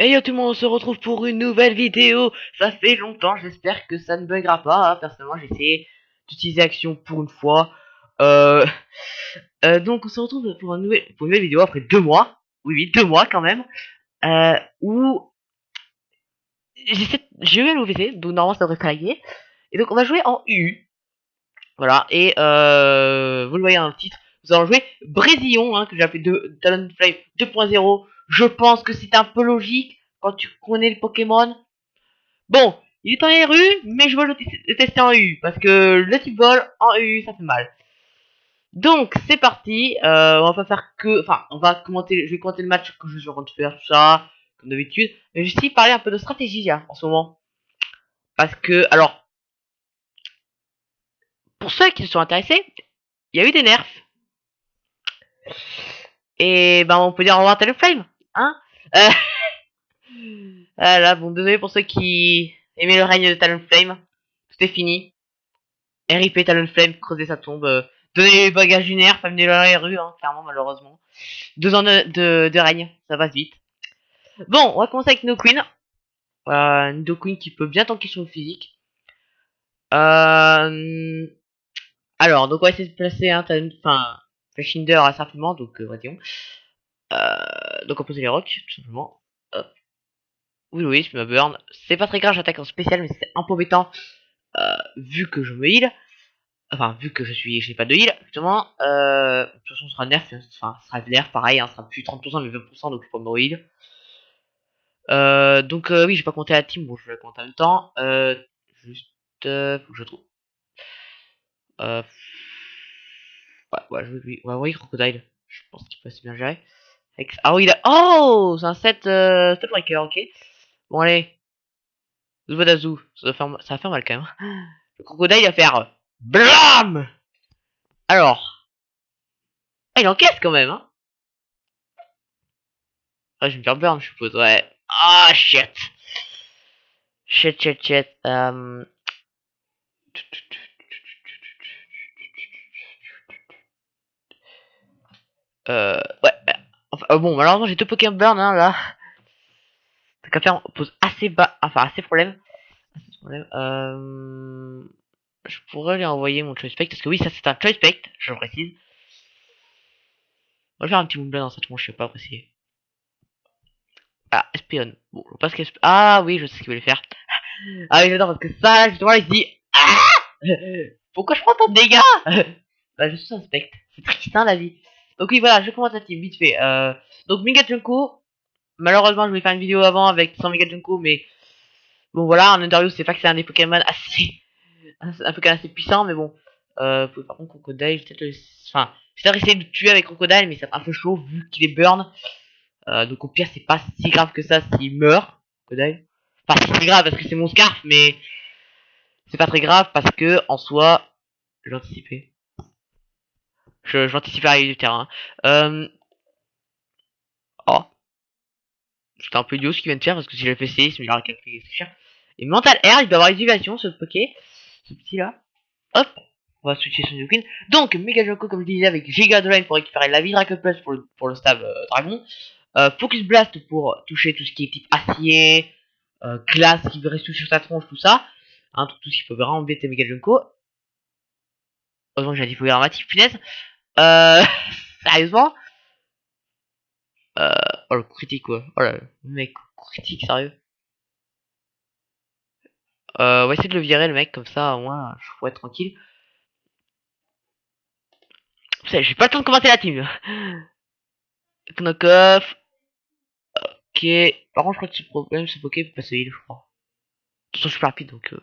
Hey yo tout le monde, on se retrouve pour une nouvelle vidéo. Ça fait longtemps, j'espère que ça ne buggera pas, hein. Personnellement, j'ai essayé d'utiliser Action pour une fois. Euh, donc on se retrouve pour pour une nouvelle vidéo après 2 mois. Oui, oui, 2 mois quand même. Où j'ai eu un nouveau PC, donc normalement ça devrait flaguer. Et donc on va jouer en U. Voilà, et vous le voyez dans le titre, nous allons jouer Brésillon, hein, que j'ai appelé Talonflame 2.0. Je pense que c'est un peu logique quand tu connais le Pokémon. Bon, il est en RU, mais je veux le tester en U, parce que le type vol en U, ça fait mal. Donc, c'est parti, on va pas faire que... Enfin, on va commenter, je vais commenter le match que je suis en train de faire, tout ça, comme d'habitude. Mais je vais aussi parler un peu de stratégie, hein, en ce moment. Parce que, alors, pour ceux qui se sont intéressés, il y a eu des nerfs. Et ben, on peut dire au revoir à Talonflame, hein. Euh, voilà, bon, désolé pour ceux qui aimaient le règne de Talonflame. Tout est fini. RIP Talonflame, creuser sa tombe. Donner les bagages du nerf, amener dans les rues, hein, clairement, malheureusement. 2 ans de règne, ça passe vite. Bon, on va commencer avec No Queen. Nido Queen qui peut bien tanker sur le physique. Euh... Alors, donc on va essayer de placer un enfin, Flashinder assez rapidement, donc voyons. Donc on pose les rocks, tout simplement. Hop. Oui, oui, je me burn. C'est pas très grave, j'attaque en spécial, mais c'est un peu embêtant, vu que je me heal. Enfin, vu que je n'ai pas de heal, justement, de toute façon, ce sera nerf, enfin, ce sera nerf, pareil, hein, ce sera plus 30%, mais 20%, donc je peux me heal. Donc, oui, j'ai pas compté la team, bon, je vais la compter en même temps, juste, faut que je trouve, euh, ouais, oui, Crocodile, je pense qu'il peut assez bien gérer. Ah oui, oh, c'est un set, Step Breaker, ok. Bon, allez, Zubadazu, ça va faire mal quand même. Le Crocodile, il va faire, BLAM! Alors, ah, il encaisse quand même, hein. Ah, je vais me faire burn, je suppose, ouais. Ah, shit. Shit. Ouais. Enfin, bon, malheureusement, j'ai 2 Pokémon burn, hein, là. Donc, à faire, on pose assez bas, enfin, assez problème. Je pourrais lui envoyer mon Choice Spect, parce que oui, ça c'est un Choice Spect, je le précise. On va faire un petit Moonblade dans cette tronche, je sais pas apprécier. Ah, Espion. Bon, je pense qu'Espion. Ah oui, je sais ce qu'il voulait faire. Ah oui, j'adore, parce que ça, justement, il se dit. Ah pourquoi je prends tant de dégâts? Bah, je suis un spectre. C'est triste, hein, la vie. Donc, oui, voilà, je commence la team, vite fait. Donc, Mega Junko. Malheureusement, je voulais faire une vidéo avant avec sans Mega Junko, mais bon, voilà, un Underuse, c'est pas que c'est un des Pokémon assez. Un Pokémon assez puissant, mais bon. Par contre, Crocodile, peut-être le. Enfin, j'ai essayé de le tuer avec Crocodile, mais c'est un peu chaud vu qu'il est burn. Donc, au pire, c'est pas si grave que ça s'il meurt, Crocodile. Enfin, c'est grave parce que c'est mon Scarf, mais c'est pas très grave parce que, en soi, j'ai anticipé. J'anticipe l'arrivée du terrain. Oh, c'était un peu idiot ce qu'il vient de faire parce que si j'avais fait C, il m'aurait calculé cher. Et Mental Air, il doit avoir une évasion ce Poké. Ce petit là. Hop, on va switcher sur Queen. Donc, Mega Joko, comme je disais, avec Giga Drain pour récupérer la vie, Dragon Plus pour le stab dragon. Focus Blast pour toucher tout ce qui est type acier, glace qui veut rester sur sa tronche, tout ça. Hein, tout ce qui peut vraiment embêter Mega Junko. Heureusement que j'ai un typo grammatique, punaise. Sérieusement. Euh, oh le critique quoi. Oh là, le mec critique sérieux. On va essayer de le virer le mec comme ça au moins je pourrais être tranquille. J'ai pas le temps de commencer la team. Knock off. Ok. Par contre je crois que ce problème ce Poké peut passer heal je crois. De toute façon je suis rapide donc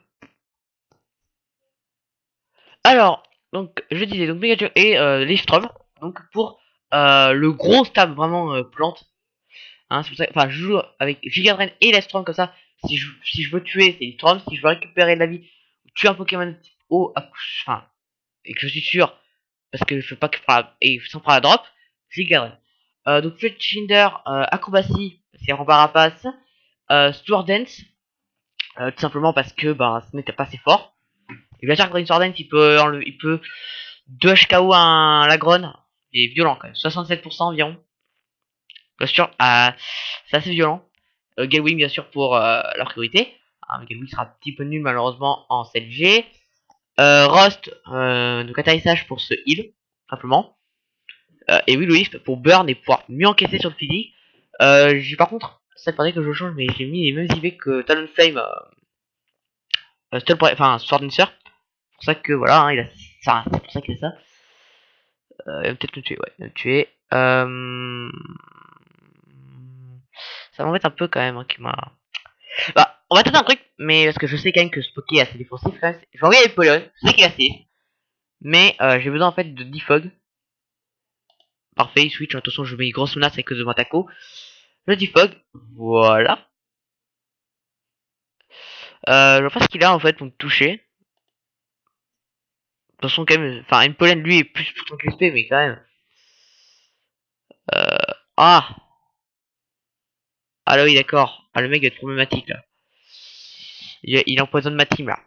Alors, donc je disais donc Megajo et Leafstrom. Donc pour le gros stab vraiment plante. Hein, c'est pour ça, enfin je joue avec Gigadren et Leafstrom comme ça. Si je veux tuer c'est Leafstrom. Si je veux récupérer de la vie, tuer un Pokémon haut, enfin, et que je suis sûr, parce que je veux pas que et sans prendre la drop, Gigadren. Donc Fletchinder, Acrobatie, c'est Rampace, Stuart Dance, tout simplement parce que bah ce n'était pas assez fort. Et bien sûr, Green Sword Dance, il peut 2 HKO un Lagron. Et violent quand même, 67% environ. Bien sûr, c'est assez violent. Galwing bien sûr pour la priorité. Hein, Galwing sera un petit peu nul malheureusement en 7G. Rust, donc atterrissage pour ce heal, simplement. Et Will Wisp pour burn et pouvoir mieux encaisser sur le physique. J'ai par contre, ça faudrait que je change, mais j'ai mis les mêmes IV que Talonflame, enfin Sword Dancer. C'est pour ça que voilà, hein, il a ça, c'est pour ça qu'il a ça. Il va peut-être me tuer, ouais, il va me tuer. Ça m'embête un peu quand même, hein, qu'il m'a. Bah, on va tenter un truc, mais parce que je sais quand même que Spocky est assez défensif. Quand même. Je vais envoyer avec Polyon, je sais qu'il est assez. Mais j'ai besoin en fait de defog. Parfait, il switch. Attention, je mets une grosse menace avec de Matako. Je defog. Voilà. Je vois pas ce qu'il a en fait pour me toucher. De toute façon, quand même. Enfin, Impollen lui est plus pourtant que XP, mais quand même. Ah! Ah là oui, d'accord. Ah, le mec va être problématique là. Il empoisonne ma team là.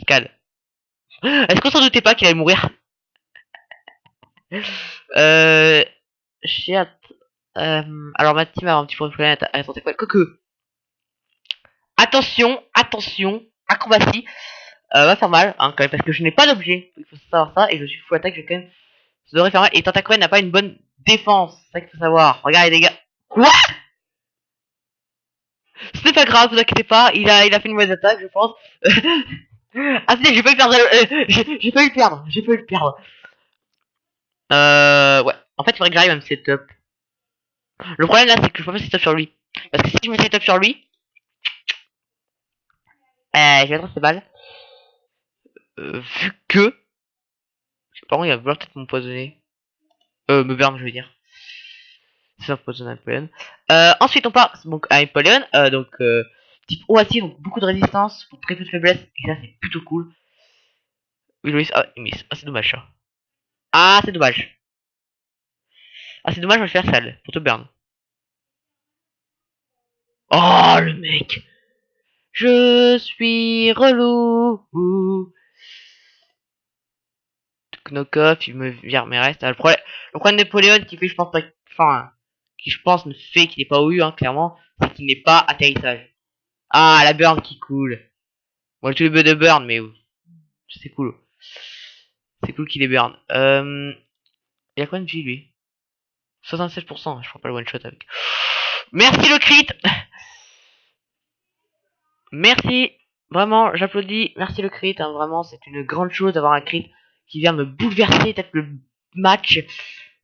Scad. Est-ce qu'on s'en doutait pas qu'il allait mourir? Shit. Alors ma team a un petit problème à tenter quoi? Quoique. Attention, attention. Acrobatie. Va faire mal, hein, quand même, parce que je n'ai pas d'objet. Il faut savoir ça, et je suis full attaque, je vais quand même. Ça devrait faire mal. Et Tentacruel n'a pas une bonne défense. C'est ça qu'il faut savoir. Regardez les gars. Quoi? C'est pas grave, vous inquiétez pas. Il a fait une mauvaise attaque, je pense. Ah si, j'ai pas eu perdre. J'ai pas eu le perdre. J'ai pas eu le perdre. Ouais. En fait, il faudrait que j'arrive à me setup. Le problème là, c'est que je peux pas setup sur lui. Parce que si je me setup sur lui, je vais être assez mal. Vu que. Je sais pas, il va vouloir peut-être m'empoisonner. Me burn, je veux dire. C'est ça, poison Napoleon. Ensuite, on part donc à Napoleon. Type OAC, donc beaucoup de résistance pour très peu de faiblesse. Et ça, c'est plutôt cool. Oui, Louis, ah, il miss. Ah, c'est dommage ça. Ah, c'est dommage. Ah, c'est dommage, je vais faire sale pour te burn. Oh, le mec. Je suis relou. Knock off, il me vire mes restes. Le problème de Napoléon qui fait, je pense, pas. Enfin, qui je pense ne fait qu'il n'est pas OU, hein, clairement, c'est qu'il n'est pas atterrissage. Ah, la burn qui coule. Moi, j'ai tous les bugs de burn, mais c'est cool. C'est cool qu'il est burn. Il a combien de vie, lui? 67%, je prends pas le one shot avec. Merci le crit. Merci. Vraiment, j'applaudis. Merci le crit, hein, vraiment, c'est une grande chose d'avoir un crit qui vient me bouleverser peut-être le match.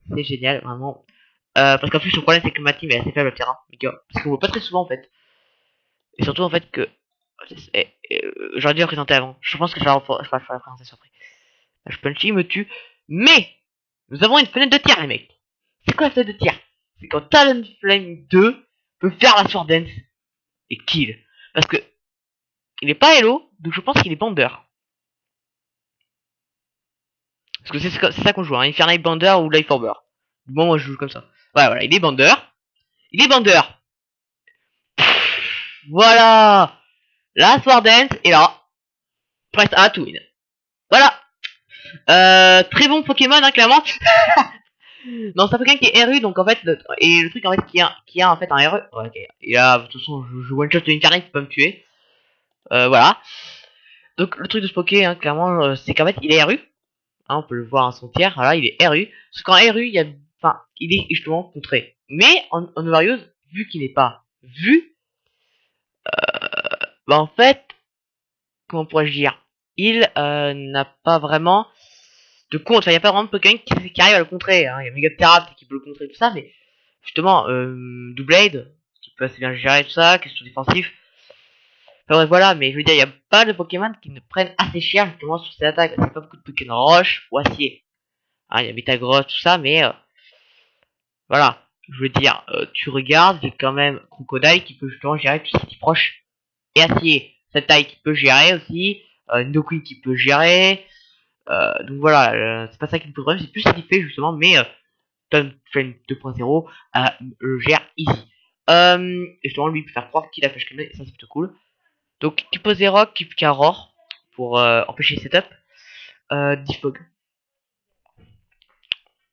C'est génial, vraiment. Parce qu'en plus, le problème, c'est que ma team est assez faible au terrain, les gars. Parce qu'on voit pas très souvent, en fait. Et surtout, en fait, que... j'aurais dû la présenter avant. Je pense que je vais la présentation après. Je punchy, il me tue. Mais nous avons une fenêtre de tir, les mecs. C'est quoi la fenêtre de tir? C'est quand Talonflame 2 peut faire la Sword Dance et kill. Parce que il est pas Hello, donc je pense qu'il est Bander. Parce que c'est ça qu'on joue, hein. Infernal Bander ou Life Orber. Bon, moi je joue comme ça. Ouais, voilà, il est Bander. Il est Bander. Voilà. La Sword Dance est là. Press A to win. Voilà. Très bon Pokémon, hein, clairement. Non, c'est un Pokémon qui est RU, donc en fait, et le truc en fait qui a en fait un RU. Ouais, ok. Et là, de toute façon, je one shot de Infernape, il peut pas me tuer. Voilà. Donc le truc de ce Poké, hein, clairement, c'est qu'en fait, il est RU. Hein, on peut le voir à son tiers. Voilà, il est RU. Parce qu'en RU, il y a, enfin, il est justement contré. Mais en Overiose, vu qu'il n'est pas vu, bah en fait, comment pourrais-je dire, il n'a pas vraiment de contre. Enfin, il n'y a pas vraiment de Pokémon qui arrive à le contrer. Hein. Il y a Megapterapte qui peut le contrer, tout ça, mais justement, Doublade, qui peut assez bien gérer tout ça, question défensive. Enfin bref, voilà, mais je veux dire, il n'y a pas de Pokémon qui ne prennent assez cher justement sur ces attaques. C'est pas beaucoup de Pokémon roche ou acier. Hein, il y a Metagross, tout ça, mais voilà. Je veux dire, tu regardes, j'ai quand même Crocodile qui peut justement gérer tout ce qui est proche et acier. Cette taille qui peut gérer aussi, Noqueen qui peut gérer. Donc voilà, c'est pas ça qui me pose problème, c'est plus ce qu'il fait justement, mais Talonflame 2.0 le gère easy. Et justement, lui, il peut faire croire qu'il a fait et ça c'est plutôt cool. Donc, qui pose des rocs, qui Aurore pour empêcher le setup. Defog.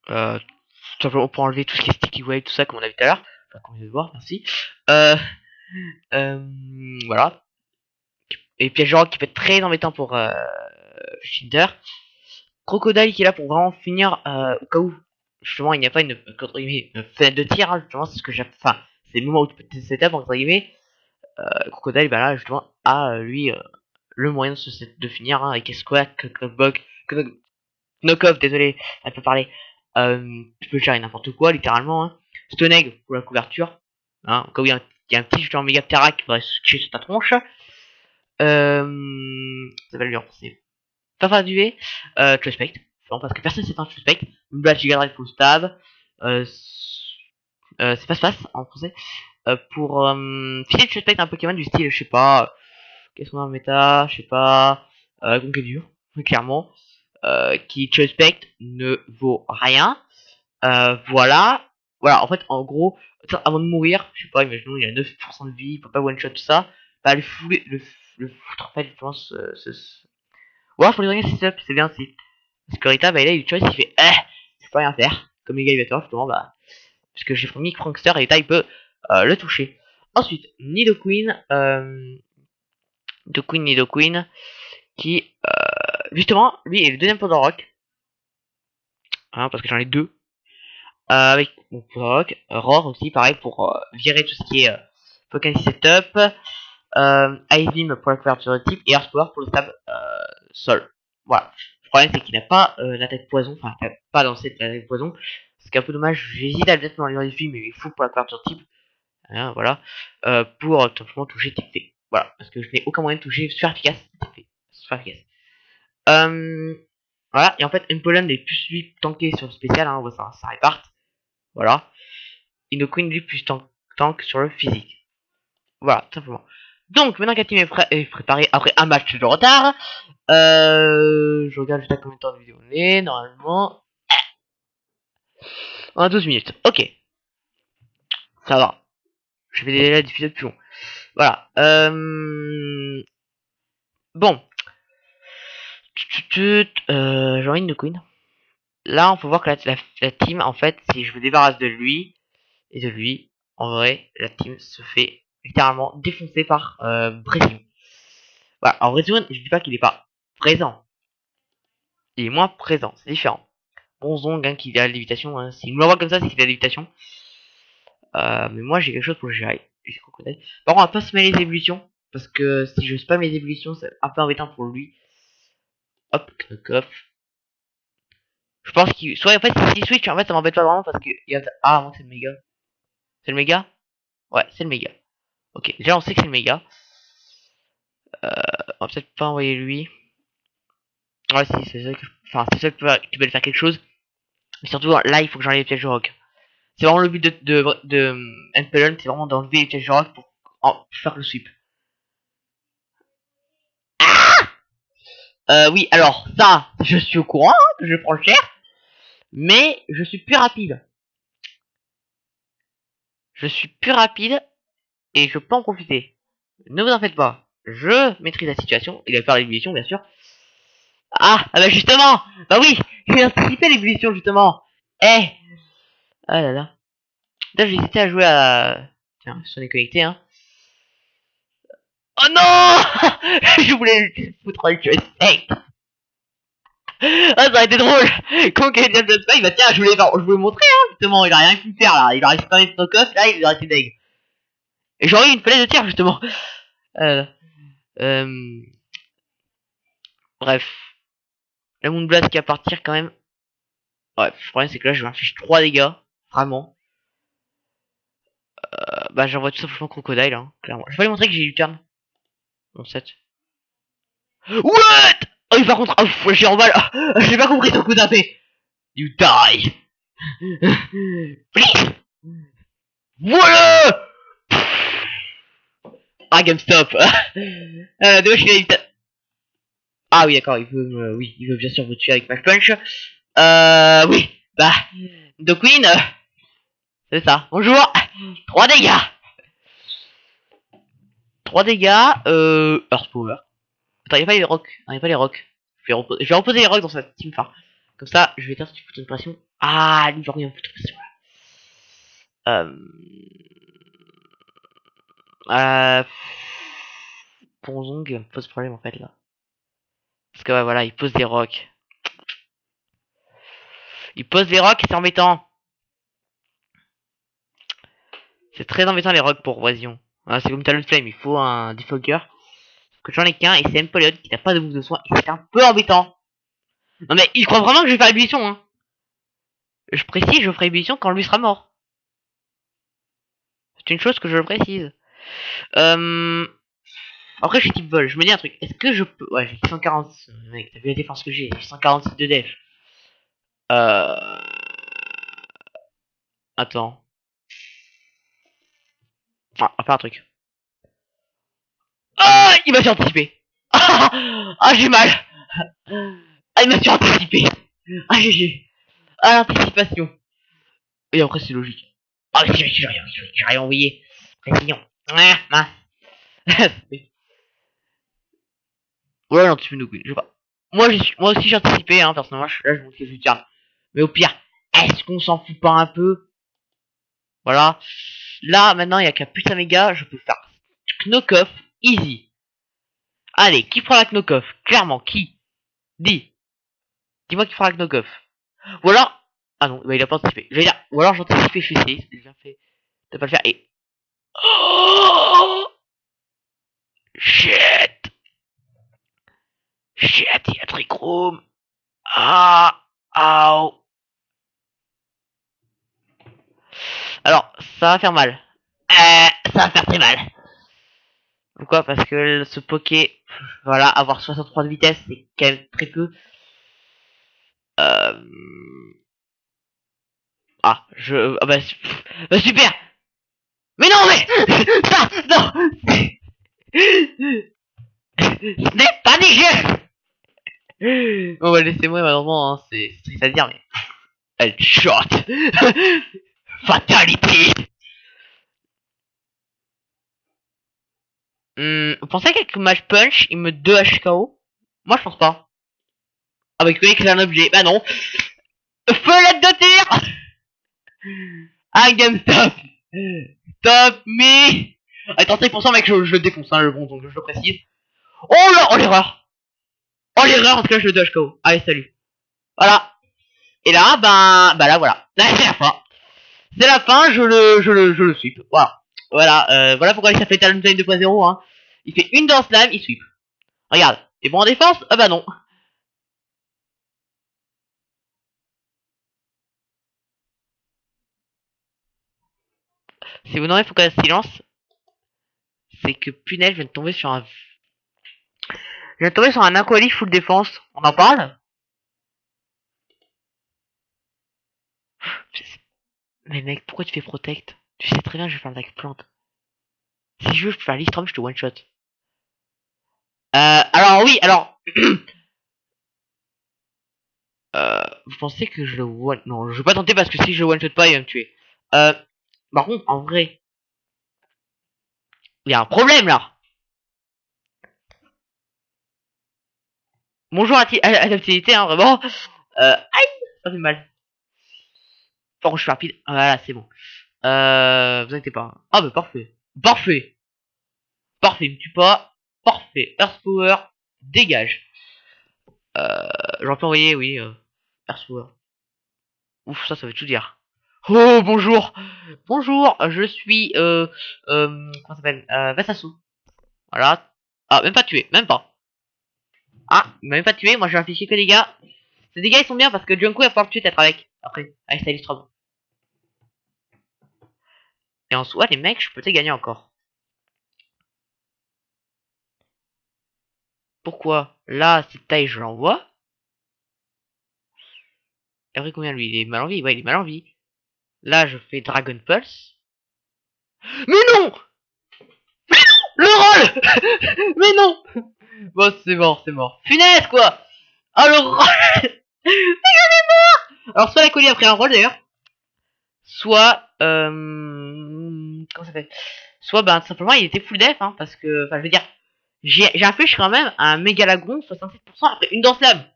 Tout simplement pour enlever tout ce qui est sticky wave, tout ça, comme on a vu tout à l'heure. Comme vous pouvez voir, merci. Euh, voilà. Et piège rock qui peut être très embêtant pour Shinder. Crocodile qui est là pour vraiment finir au cas où justement il n'y a pas une fenêtre de tir, hein, justement c'est ce que j'ai. Enfin, c'est le moment où tu peux tester cette étape entre guillemets. Crocodile, bah là justement a lui le moyen de finir hein, avec Squawk, Knockoff, désolé, elle peut parler. Tu peux gérer n'importe quoi littéralement. Hein. Stone Egg pour la couverture. Hein, au cas où il y a un petit genre méga Ptera qui va se sur ta tronche. Ça va lui renforcer. Pas du V, Suspect. Parce que personne s'est un Suspect. Blood Giga Drive Full Stab. C'est passe en français. Pour filer de Suspect un Pokémon du style, je sais pas. Qu'est-ce qu'on a en méta? Je sais pas. Conquédur, clairement. Qui Suspect ne vaut rien. Voilà. Voilà, en fait, en gros, avant de mourir, je sais pas, imaginons, il a 9% de vie, il peut pas one-shot tout ça. Bah, le foutre, en fait, je pense, ouais, faut les c'est bien, si. Scorita, bah, là, il choice, il fait, je peux rien faire. Comme les gars, il va faire, justement, bah, puisque j'ai fourni Prankster et là, il peut, le toucher. Ensuite, Nidoqueen, Nidoqueen, qui, justement, lui est le deuxième Power Rock. Hein, parce que j'en ai deux. Avec mon Power Rock, Roar aussi, pareil, pour, virer tout ce qui est, Pokémon Setup. Ice Beam pour la couverture de type et Earth Power pour le stab sol. Voilà. Le problème c'est qu'il n'a pas l'attaque poison, enfin pas dans cette attaque poison. C'est un peu dommage, j'hésite à le mettre dans les films, mais il faut pour la couverture de type. Hein, voilà. Pour tout simplement toucher type T. Voilà. Parce que je n'ai aucun moyen de toucher super efficace type T. Super efficace. Voilà. Et en fait, Impollen est plus lui tanké sur le spécial, hein, on voit ça, ça réparte. Voilà. Inoqueen lui plus tank sur le physique. Voilà, tout simplement. Donc, maintenant qu'Atim est préparé après un match de retard, je regarde juste à combien de temps de vidéo on est, normalement. On a 12 minutes, ok. Ça va. Je vais déjà diffuser plus long. Voilà. Bon. J'ai envie de Queen. Là, on peut voir que la team, en fait, si je me débarrasse de lui et de lui, en vrai, la team se fait littéralement défoncer par Brésil. Voilà. Alors, Brésil, je dis pas qu'il est pas présent. Il est moins présent, c'est différent. Bonzong, hein, qui a la lévitation, hein. S'il me l'envoie comme ça, c'est qu'il a la lévitation. Mais moi, j'ai quelque chose pour le gérer. Par contre, on va pas spammer les évolutions. Parce que si je spam les évolutions, c'est un peu embêtant pour lui. Hop, knock-off. Je pense qu'il... Soit, en fait, si switch, en fait, ça m'embête pas vraiment parce que... Ah, moi, c'est le méga. C'est le méga? Ouais, c'est le méga. Ok, déjà, on sait que c'est le méga. On va peut-être pas envoyer lui. Ouais, si, c'est ça que... Enfin, c'est ça qui peut faire quelque chose. Mais surtout, là, il faut que j'enlève les pièges de rock. C'est vraiment le but de Impelon, c'est vraiment d'enlever les pièges de rock pour faire le sweep. Oui, alors, ça, je suis au courant, que je prends le cher. Mais, je suis plus rapide. Je suis plus rapide, et je peux en profiter. Ne vous en faites pas. Je maîtrise la situation, il va faire l'ébullition, bien sûr. Ah bah justement. Bah oui, j'ai anticipé l'ébullition, justement. Eh. Ah là là. Là, j'ai hésité à jouer à... Tiens, je suis connecté, hein. Oh non. Je voulais le foutre le joystick. Ah, ça aurait été drôle. Comment qu'il vient de se bah tiens, je voulais montrer, hein, justement. Il a rien pu faire, là. Il a resté de stock-off, là, il aurait été deg. Et j'aurais eu une fenêtre de tir, justement. Bref. La Moonblast qui va partir, quand même. Ouais, le problème, c'est que là, je vais m'afficher 3 dégâts. Vraiment. Bah, j'envoie tout simplement Crocodile, hein, clairement. Je vais pas lui montrer que j'ai eu turn. Bon, 7. What? Oh, par contre, oh, j'ai en balle. J'ai pas compris ton coup d'épée. You die. Please. Voilà. Ah, game stop. Dommage qu'il a eu... Ah oui, d'accord, il veut oui, il veut bien sûr vous tuer avec Max Punch. Oui, bah, Nidoqueen, c'est ça. Bonjour. 3 dégâts. 3 dégâts, Earth Power. Attends, y'a pas les rocks. Non, y'a pas les rocks. Je vais reposer les rocks dans sa team phare. Comme ça, je vais faire si tu fous une pression. Ah, lui, il va rien foutre de pression là. Euh... Ponzong me pose problème en fait là. Parce que ouais, voilà, il pose des rocks. Il pose des rocks et c'est embêtant. C'est très embêtant les rocks pour Oision. Voilà, c'est comme Talonflame, il faut un defogger. Sauf que j'en ai qu'un et c'est Empoleon qui n'a pas de move de soin et c'est un peu embêtant. Non mais il croit vraiment que je vais faire ébullition hein. Je précise, je ferai ébullition quand lui sera mort. C'est une chose que je précise. Après je suis type vol, je me dis un truc. Est-ce que je peux... Ouais j'ai 140... Mec, t'as vu la défense que j'ai 146 de def. Attends. Ah, on va faire un truc. Ah, il m'a suranticipé. Ah, j'ai mal. Ah, il m'a suranticipé. Ah, GG. Ah, l'anticipation. Et après, c'est logique. Ah, mais j'ai rien envoyé. Précision. Ah, mince. Ouais, non, tu me nous, je sais pas. Moi aussi, j'ai anticipé, hein, personnellement. Là, je montre que je tiens. Mais au pire, est-ce qu'on s'en fout pas un peu? Voilà. Là, maintenant, il y a qu'un putain méga, je peux faire Knockoff, easy. Allez, qui prend la Knockoff? Clairement, qui? Dis-moi qui fera la Knockoff. Ou alors... Ah non, bah il a pas anticipé. Je vais dire, ou alors j'anticipe et je suis c'est bien fait de pas le faire et... Oh shit. Shit, il y a Trichrome. Ah, ah. Alors, ça va faire mal. Ça va faire très mal. Pourquoi? Parce que ce poké, voilà, avoir 63 de vitesse, c'est quand même très peu. Euh... Ah, ah bah, bah super. Mais non, mais ça, non. Ce n'est pas des jeux. Bon bah laissez-moi malheureusement, hein, c'est triste à dire, mais... Headshot. Fatality. Vous pensez qu'avec Match Punch, il me 2 HKO? Moi je pense pas. Avec lui, c'est un objet. Bah non. Fenêtre de tir. I can stop. Stop me. Attends, 5% mec, je le défonce, hein, le bon, donc je le précise. Oh là, oh l'erreur. Oh l'erreur, en tout cas je le 2 HKO. Allez, salut. Voilà. Et là, bah là voilà. Là, c'est la fin. C'est la fin, je le sweep. Voilà. Voilà pourquoi il s'appelle Talon Time 2.0, hein. Il fait une danse lame, il sweep. Regarde. T'es bon en défense? Ah bah non. Si vous n'aurez focus silence, c'est que Punel vient de tomber sur un... Je viens de tomber sur un Aquali full défense. On en parle? Mais mec, pourquoi tu fais protect? Tu sais très bien que je vais faire l'attaque plante. Si je veux, je peux faire l'Istrom, je te one shot. Alors oui, alors... vous pensez que je le one... Non, je vais pas tenter parce que si je le one shot pas, il va me tuer. Par contre, en vrai... Il y a un problème là. Bonjour adaptabilité, hein, vraiment. Aïe, ça fait mal. Par contre, je suis rapide. Voilà, c'est bon. Vous inquiétez pas. Ah bah parfait. Parfait. Parfait, il me tue pas. Parfait. Earth Power, dégage. J'aurais pu envoyer, oui, Earth Power. Ouf, ça veut tout dire. Oh, bonjour. Bonjour, je suis, comment ça s'appelle, Vassasu. Voilà. Ah, même pas tué, même pas. Ah, il m'a même pas tué, moi j'ai réfléchi que les gars. Ces dégâts ils sont bien parce que Junko va pouvoir le tuer peut-être avec. Après, avec Stylist Rob. Et en soi, les mecs, je peux te gagner encore. Pourquoi? Là, cette taille, je l'envoie. Et après, combien lui? Il est mal en vie. Ouais, il est mal en vie. Là, je fais Dragon Pulse. Mais non! Le roll! Mais non! Bon, c'est mort, c'est mort. Funeste, quoi! Ah, le roll! Mais j'en ai mort! Alors, soit la colis après un roll, d'ailleurs. Soit, comment ça fait? Soit, ben, tout simplement, il était full def, hein, parce que, enfin, je veux dire, j'ai un flush quand même à un Megalagon, 67%, après une danse lame.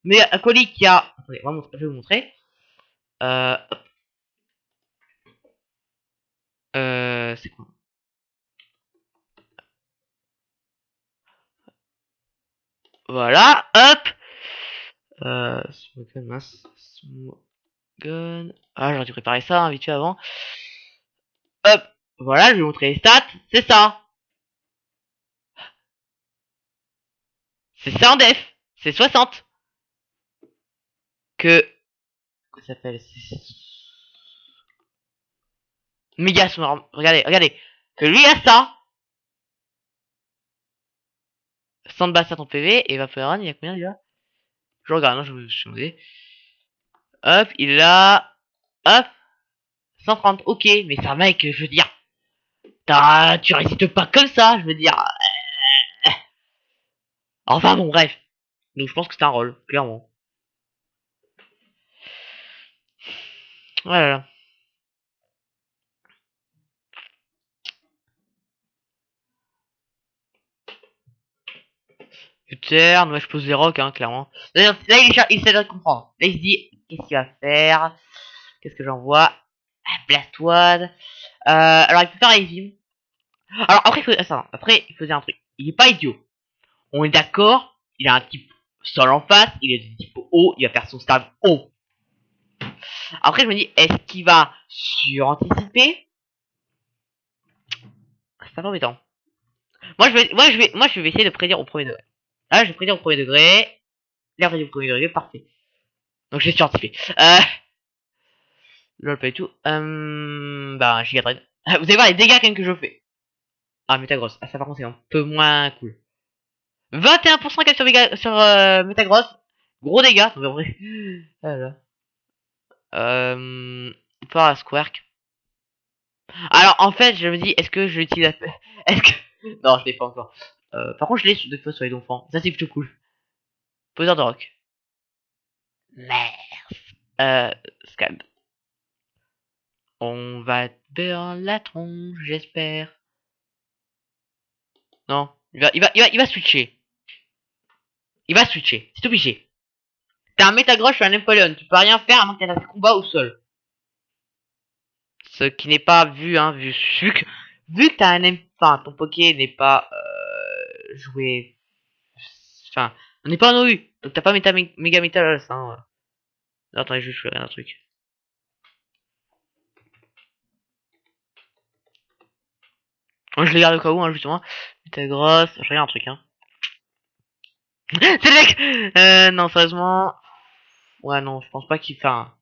Mais un colis qui a, attendez, je vais vous montrer. C'est quoi? Voilà, hop. Smoke gun, mince. Smoke gun. Ah, j'aurais dû préparer ça, hein, vite fait avant. Hop. Voilà, je vais vous montrer les stats. C'est ça. C'est ça en def. C'est 60. Que... Comment ça s'appelle? Méga Swarm. Regardez, regardez. Que lui a ça. 100 de base à ton PV. Et Vaporeon, il y a combien déjà? Je regarde, non, je me suis demandé. Hop, il a... Hop. 130. Ok, mais ça, mec, je veux dire... Tu résistes pas comme ça, je veux dire... Enfin bon, bref. Donc je pense que c'est un rôle, clairement. Voilà. Uther, moi je pose des rocks, hein, clairement. D'ailleurs, là il essaie de comprendre. Là il se dit, qu'est-ce qu'il va faire? Qu'est-ce que j'envoie? Blastoise. Alors il peut faire Eevee. Alors après il faut dire un truc. Il est pas idiot. On est d'accord, il a un type sol en face, il est de type haut, il va faire son stab haut. Après je me dis, est-ce qu'il va sur-anticiper? C'est pas embêtant. Moi je vais essayer de prédire au premier degré. Là je vais prédire au premier degré. Là prédire au premier degré, parfait. Donc je vais sur-anticiper. Lol pas du tout. Bah Giga Drain. Vous allez voir les dégâts quand même que je fais. Ah Metagross. Ah ça par contre c'est un peu moins cool. 21% cap sur Metagross. Gros dégâts. Donc après. Voilà. Par la Squark. Alors en fait je me dis est-ce que je l'utilise est-ce que non je l'ai pas encore. Par contre je l'ai des fois sur les donfants. Ça c'est plutôt cool. Poseur de rock. Merde. Scab. On va te burn la tronche j'espère. Non, il va switcher. Il va switcher, c'est obligé. T'as un Metagross et un Napoléon, tu peux rien faire à moins que t'aies un combat au sol. Ce qui n'est pas vu, hein, vu que t'as un enfin, ton Poké n'est pas joué, enfin, on n'est pas en OU, donc t'as pas Méga Métal, hein. Non, attendez, je regarde un truc. Moi, je les garde au cas où, hein, justement. Metagross, je regarde un truc, hein. C'est le mec. Non, sérieusement. Ouais, non, je pense pas qu'il fait un...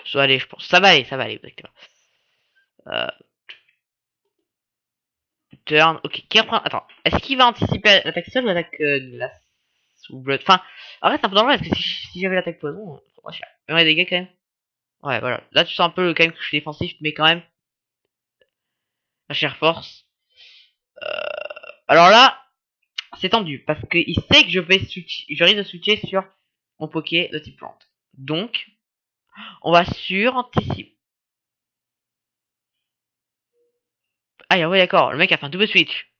Ça va aller, je pense. Ça va aller, exactement. Turn, ok. Qui reprend... Attends, est-ce qu'il va anticiper l'attaque seule ou l'attaque glace ou blood? Enfin, après c'est un peu dangereux parce que si j'avais l'attaque poison, moi cher. Mais ouais, des dégâts quand même. Ouais, voilà. Là tu sens un peu quand même que je suis défensif, mais quand même. La chère force. Alors là, c'est tendu parce qu'il sait que je risque de switcher sur mon Poké de type plante. Donc, on va sur-anticiper. Ah ouais, d'accord, le mec a fait un double switch.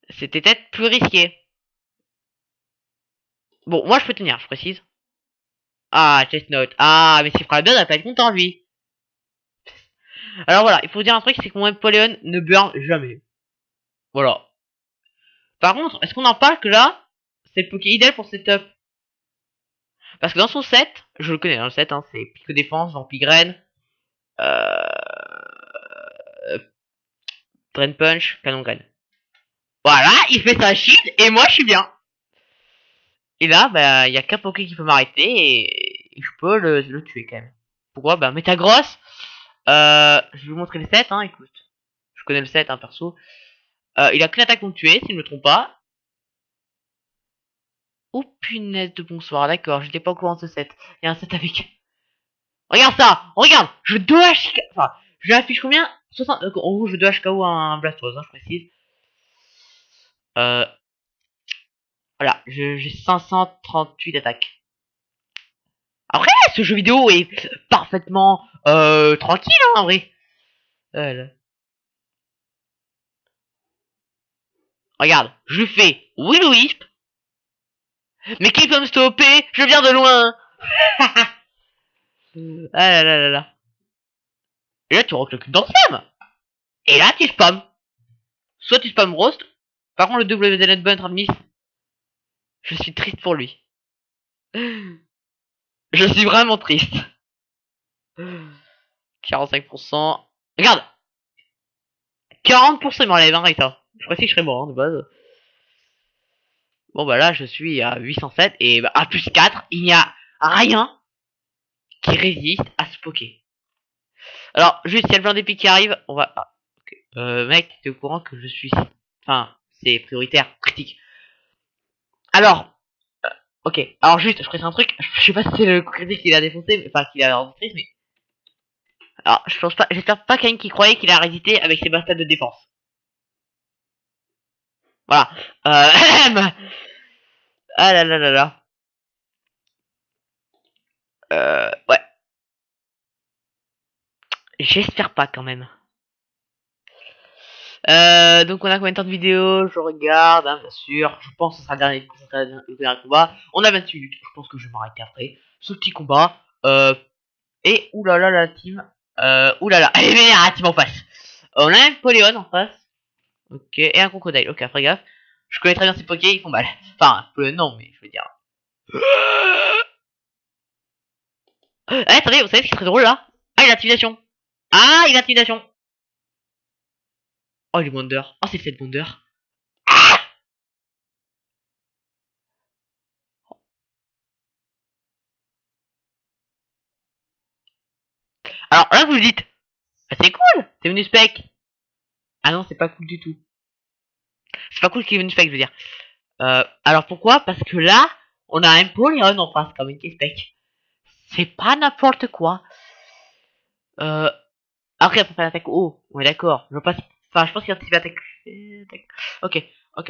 C'était peut-être plus risqué. Bon, moi je peux tenir, je précise. Ah, Chestnut. Ah, mais s'il fera bien, il va pas être content, lui. Alors voilà, il faut dire un truc, c'est que mon Napoléon ne burn jamais. Voilà. Par contre, est-ce qu'on en parle que là, c'est le Poké idéal pour setup? Parce que dans son set, je le connais, dans le set, hein, c'est Pico Défense, Vampigraine, Drain Punch, Canon Graine. Voilà, il fait sa shield, et moi je suis bien. Et là, bah, il y a qu'un Poké qui peut m'arrêter, et je peux le tuer quand même. Pourquoi? Bah, Metagross, je vais vous montrer le set, hein, écoute. Je connais le set, hein, perso. Il a qu'une attaque pour me tuer, s'il ne me trompe pas. Oh punaise de bonsoir, d'accord, j'étais pas au courant de ce set. Il y a un set avec... Regarde ça, regarde, je 2 HK... Enfin, je affiche combien 60... En gros, je 2 HKO un Blastoise, hein, je précise. Voilà, j'ai 538 d'attaque. Après, ce jeu vidéo est parfaitement tranquille, hein, en vrai. Voilà. Regarde, je fais Will Wisp. Mais qui peut me stopper? Je viens de loin. Ah là là là là. Et là, tu recliques dans Sam. Et là, tu spam. Soit tu spam roast, Par contre, le WZ Bun 36, je suis triste pour lui. Je suis vraiment triste. 45%. Regarde! 40% il m'enlève, hein, avec ça. Je crois que je serais mort, hein, de base. Bon, bah là, je suis à 807, et bah, à plus 4, il n'y a rien qui résiste à ce poké. Alors, juste, s'il y a le genre d'épique qui arrive, on va... Ah, ok. Mec, t'es au courant que je suis... Enfin, c'est prioritaire, critique. Alors, ok. Alors juste, je précise un truc. Je sais pas si c'est le critique qui l'a défoncé, mais... enfin, qui l'a rencontré, mais... Alors, je pense pas... J'espère pas qu'il y a une qui croyait qu'il a résisté avec ses bastas de défense. Voilà. Ah là là là là. Ouais. J'espère pas quand même. Donc on a combien de temps de vidéo? Je regarde, hein, bien sûr. Je pense que ce sera le dernier combat. On a 28 minutes. Je pense que je vais m'arrêter après. Ce petit combat. Et oulala la team. Oulala. Elle est vénère la team en face. On a un Poléon en face. Ok. Et un crocodile. Ok, après gaffe. Je connais très bien ces pokés, ils font mal. Enfin, non, mais je veux dire. Attendez, vous savez ce qui serait drôle là? Ah, il a l'intimidation. Ah, il a l'intimidation. Oh, les Wonder. Oh, c'est cette Wonder. Ah, alors là, vous le dites. Ah, c'est cool. C'est venu spec. Ah non, c'est pas cool du tout. C'est pas cool qu'il est venu spec, je veux dire. Alors pourquoi? Parce que là, on a un Poléon en face, comme une spec. C'est pas n'importe quoi. Après, après l'attaque haut, on est d'accord. Je pense, enfin, je pense qu'il y a un attaque. Ok, ok.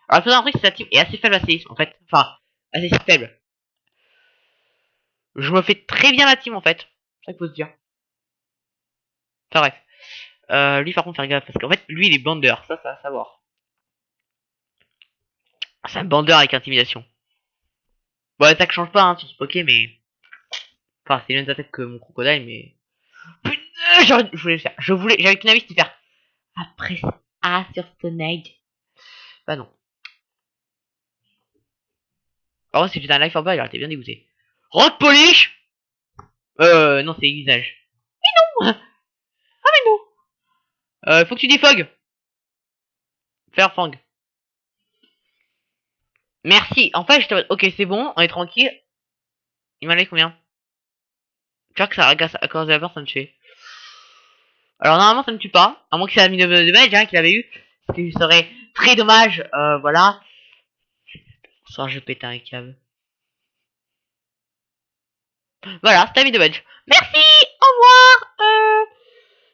Alors, le faisant un truc, c'est que la team est assez faible à séisme, en fait. Enfin, assez faible. Je me fais très bien la team, en fait. C'est ça qu'il faut se dire. Enfin, bref. Lui, par contre, faire gaffe, parce qu'en fait, lui, il est bander. Ça va savoir. C'est un bander avec intimidation. Bon, l'attaque change pas, hein, sur ce poké, mais... Enfin, c'est les mêmes attaques que mon crocodile, mais... Putain, je voulais le faire. J'avais qu'une avis, c'était faire... Après A sur Stonade. Bah non. Par contre, si j'étais un life en bas, il aurait été bien dégoûté. Rock polish. Non, c'est visage. Mais non. Ah mais non. Faut que tu défogues. Faire fang. Merci. En fait, ok, c'est bon, on est tranquille. Il m'en allait combien? Tu vois que ça agace à cause de la peur, ça me tue. Alors normalement, ça ne tue pas. À moins que ça ait mis de damage, hein, qu'il avait eu. Ce qui serait très dommage. Voilà. Soit je pète un câble. Voilà, c'était mis de damage. Merci. Au revoir.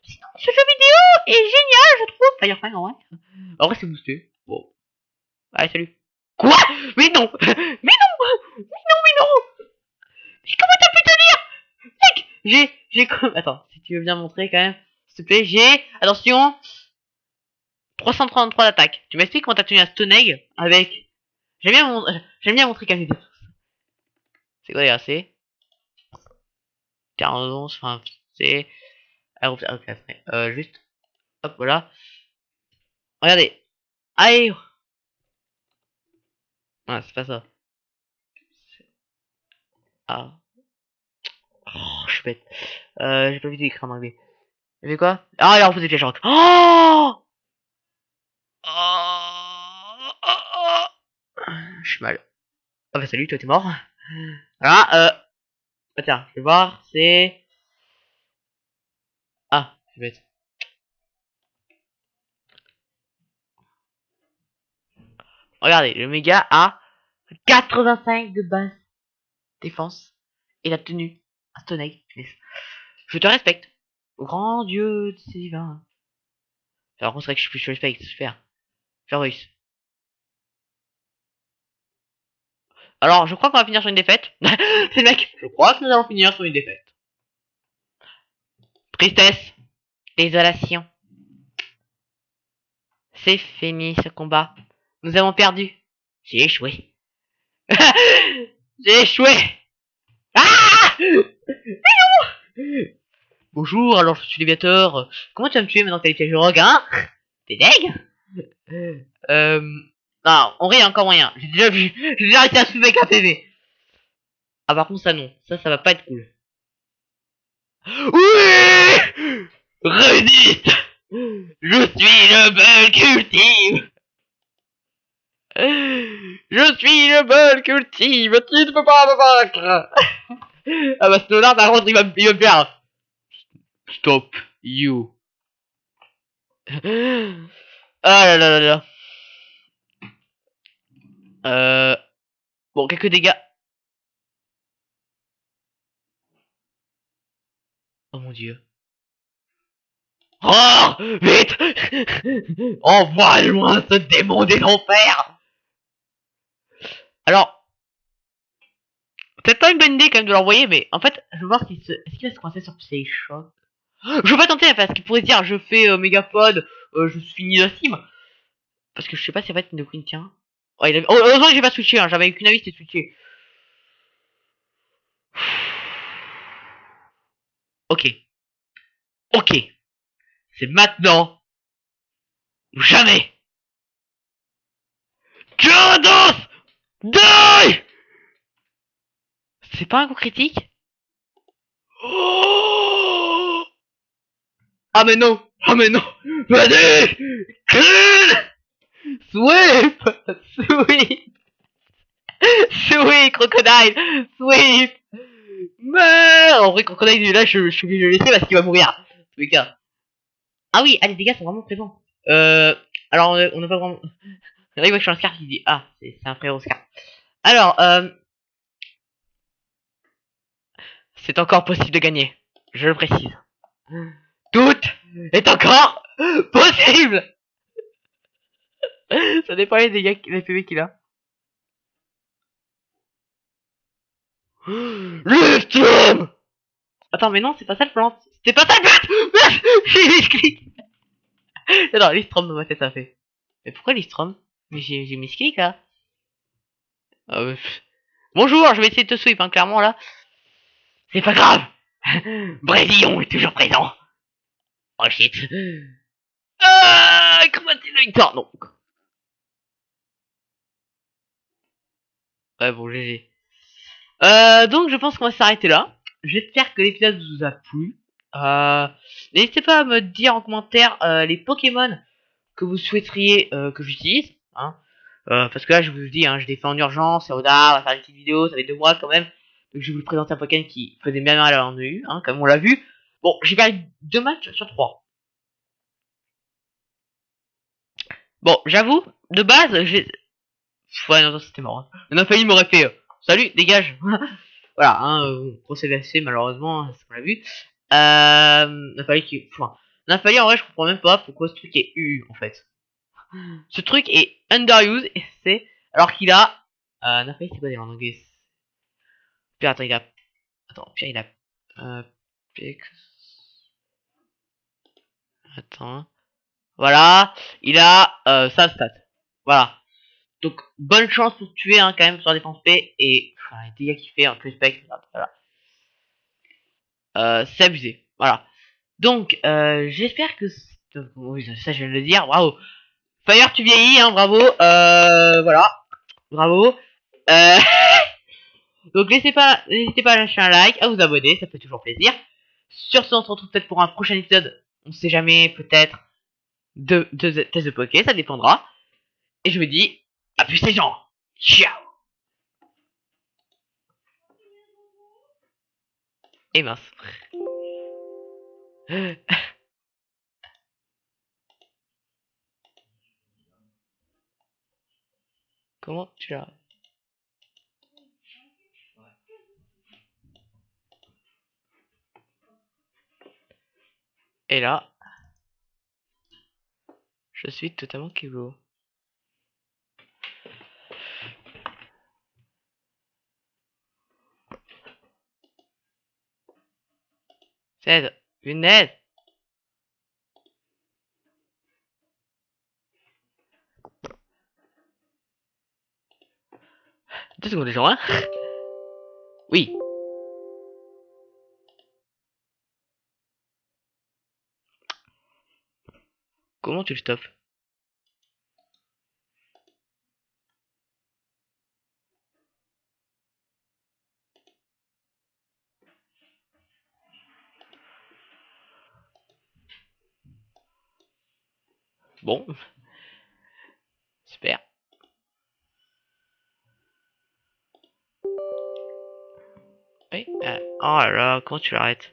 Sinon, ce jeu vidéo est génial, je trouve. Firefang, en vrai. En vrai, c'est boosté. Bon. Allez, salut. Quoi? Mais non. Mais non. Mais non. Mais comment t'as pu tenir? Mec, j'ai comme... Attends, si tu veux bien montrer quand même. S'il te plaît, j'ai... Attention. 333 d'attaque. Tu m'expliques comment t'as tenu un Stone Egg avec... J'aime bien montrer quand même. C'est quoi les c'est 41, enfin, c'est... Ah, ok, juste... Hop, voilà. Regardez. Allez. Ah, c'est pas ça. Ah. Oh, je suis bête. J'ai pas vu d'écrire en anglais. Il fait quoi? Ah, il a refusé le flèche rock. Oh, je suis mal. Ah bah salut, toi t'es mort. Voilà, ah, tiens, je vais voir, c'est... Ah, c'est bête. Regardez, le méga a 85 de base défense. Et la tenue. Un Stone Egg. Je te respecte. Au grand Dieu divin. Alors, c'est vrai que je suis plus sur les fakes, super. Faire russe. Alors, je crois qu'on va finir sur une défaite. C'est le mec. Je crois que nous allons finir sur une défaite. Tristesse. Désolation. C'est fini ce combat. Nous avons perdu. J'ai échoué. J'ai échoué. Ah! Mais non! Bonjour, alors je suis Léviateur. Comment tu vas me tuer maintenant que t'as les pièges rogue, hein? T'es deg? Non, en vrai, il y a encore moyen. J'ai déjà vu. J'ai déjà réussi à suivre avec un PV. Ah, par contre, ça non. Ça va pas être cool. Oui! Résiste! Je suis le Bulk ultime! Je suis le Bulk ultime! Tu ne peux pas me vaincre! Ah bah, ce là par contre, il va me perdre. Stop you. Ah là là là là. Bon, quelques dégâts. Oh mon dieu. Oh! Vite! Envoie-moi ce démon des enfers! Alors, peut-être pas une bonne idée quand même de l'envoyer, mais en fait, je veux voir est-ce qu'il va se coincer sur Psyshock. Je veux pas tenter parce qu'il pourrait dire je fais Mégapod, je finis la sim. Parce que je sais pas si en fait une Queen tient. Oh, heureusement que j'ai pas switché, hein. J'avais qu'une avis, c'était switché. Ok. Ok. C'est maintenant ou jamais. Gyarados! Die! C'est pas un coup critique? Oh! Ah mais non! Ah mais non! Vas-y! Clean! Sweep! Sweep! Sweep, crocodile! Sweep! Meurs! En vrai, crocodile, là, je suis obligé de le laisser parce qu'il va mourir. En tous les cas. Ah oui, ah, les dégâts sont vraiment présents. Alors, on n'a pas vraiment... Là, il voit que je suis un Scarf, il dit, ah, c'est un frérot Scarf. Alors, c'est encore possible de gagner. Je le précise. Tout est encore possible. Ça dépend des dégâts, les PV qu'il a. Le Attends, mais non, c'est pas ça le plan. C'est pas ça le plan. J'ai misclick. Non, l'Istrom dans ma tête, ça fait. Mais pourquoi l'Istrom? Mais j'ai misclick, là. Bonjour, je vais essayer de te sweep, hein, clairement, là. C'est pas grave. Brésilon est toujours présent. Oh shit. Comment c'est le victoire? Non. Ouais, bon, GG. Donc je pense qu'on va s'arrêter là. J'espère que l'épisode vous a plu. N'hésitez pas à me dire en commentaire les Pokémon que vous souhaiteriez que j'utilise. Hein. Parce que là, je vous dis, hein, je l'ai fait en urgence, c'est Oda, on va faire une petite vidéo, ça fait 2 mois quand même. Donc je vais vous présenter un Pokémon qui faisait bien mal en EU, hein, comme on l'a vu. Bon, j'ai perdu 2 matchs sur 3. Bon, j'avoue, de base, j'ai... Ouais, non, c'était mort. Hein. On a failli m'aurait fait... Salut, dégage. Voilà, hein, procédé assez malheureusement, c'est ce qu'on a vu. Nafali en vrai je comprends même pas pourquoi ce truc est U en fait. Ce truc est underused et c'est alors qu'il a Nafali c'est quoi dire en anglais? Puis attends il a puis il a attends voilà il a sa stat voilà donc bonne chance pour tuer hein, quand même sur la défense P et les dégâts qu'il fait en plus spec voilà c'est abusé voilà. Donc, j'espère que... Oui, ça je viens de le dire, bravo. Fire, tu vieillis, hein, bravo. Voilà, bravo. Euh... Donc, n'hésitez pas à lâcher un like, à vous abonner, ça fait toujours plaisir. Sur ce, on se retrouve peut-être pour un prochain épisode. On sait jamais, peut-être, de tests de Poké, ça dépendra. Et je vous dis, à plus les gens. Ciao. Et mince. Comment tu l'as... Et là, je suis totalement kilo. C'est une aide. 2 secondes les gens, hein. Oui. Comment tu le stops? Bon, super. Oui, oh là là, comment tu l'arrêtes?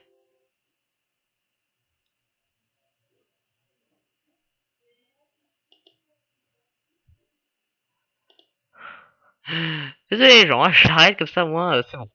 Désolé les gens, hein, j'arrête comme ça, moi, c'est bon.